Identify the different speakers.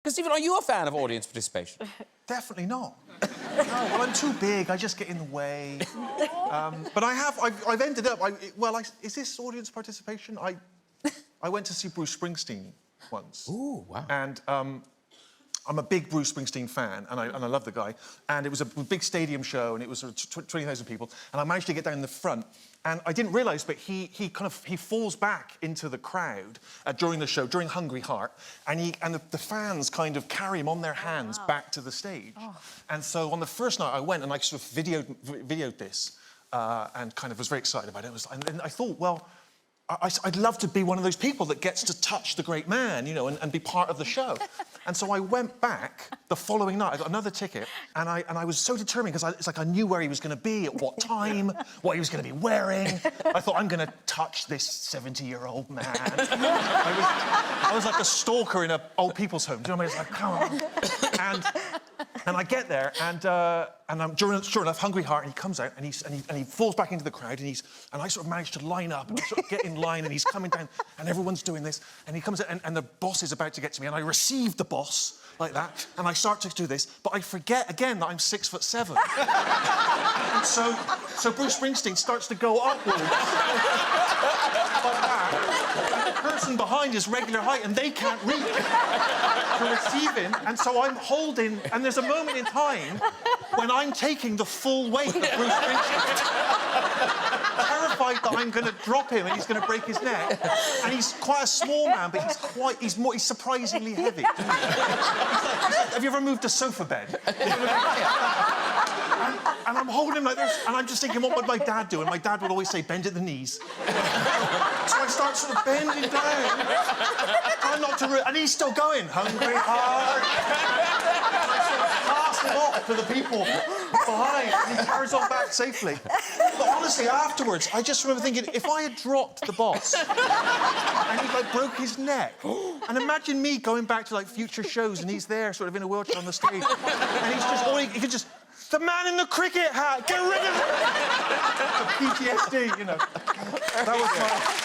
Speaker 1: Because, Stephen, are you a fan of audience participation?
Speaker 2: Definitely not. No, well, I'm too big. I just get in the way. But I've ended up... is this audience participation? I went to see Bruce Springsteen once.
Speaker 1: Ooh, wow.
Speaker 2: And I'm a big Bruce Springsteen fan, and I love the guy. And it was a big stadium show, and it was sort of 20,000 people. And I managed to get down in the front. And I didn't realise, but he falls back into the crowd during the show, during Hungry Heart, and the fans kind of carry him on their hands back to the stage. Oh. And so on the first night I went and I sort of videoed this and kind of was very excited about it. And then I thought, well, I'd love to be one of those people that gets to touch the great man, you know, and be part of the show. And so I went back the following night. I got another ticket, and I was so determined because it's like I knew where he was going to be, at what time, what he was going to be wearing. I thought, I'm going to touch this 70-year-old man. I was like a stalker in an old people's home. Do you know what I mean? It's like, come on. And I get there, and I'm sure enough, Hungry Heart, and he comes out, and he falls back into the crowd, and I sort of manage to line up, and I sort of get in line, and he's coming down, and everyone's doing this, and he comes out, and the boss is about to get to me, and I receive the boss like that, and I start to do this, but I forget again that I'm 6'7". And so Bruce Springsteen starts to go upwards like that. And the person behind is regular height, and they can't reach to receive him, and so I'm holding, and there's a moment in time when I'm taking the full weight of Bruce Springsteen. Terrified that I'm going to drop him and he's going to break his neck. And he's quite a small man, but he's surprisingly heavy. He's like, have you ever moved a sofa bed? And I'm holding him like this, and I'm just thinking, what would my dad do? And my dad would always say, bend at the knees. So I start sort of bending down, trying not to... And he's still going, Hungry Heart. And I sort of pass him off to the people behind, and he carries on back safely. But honestly, afterwards, I just remember thinking, if I had dropped the boss and he, like, broke his neck, and imagine me going back to, like, future shows, and he's there, sort of in a wheelchair on the stage, and he's just... he could just... The man in the cricket hat! Get rid of it! The PTSD, you know. That was my...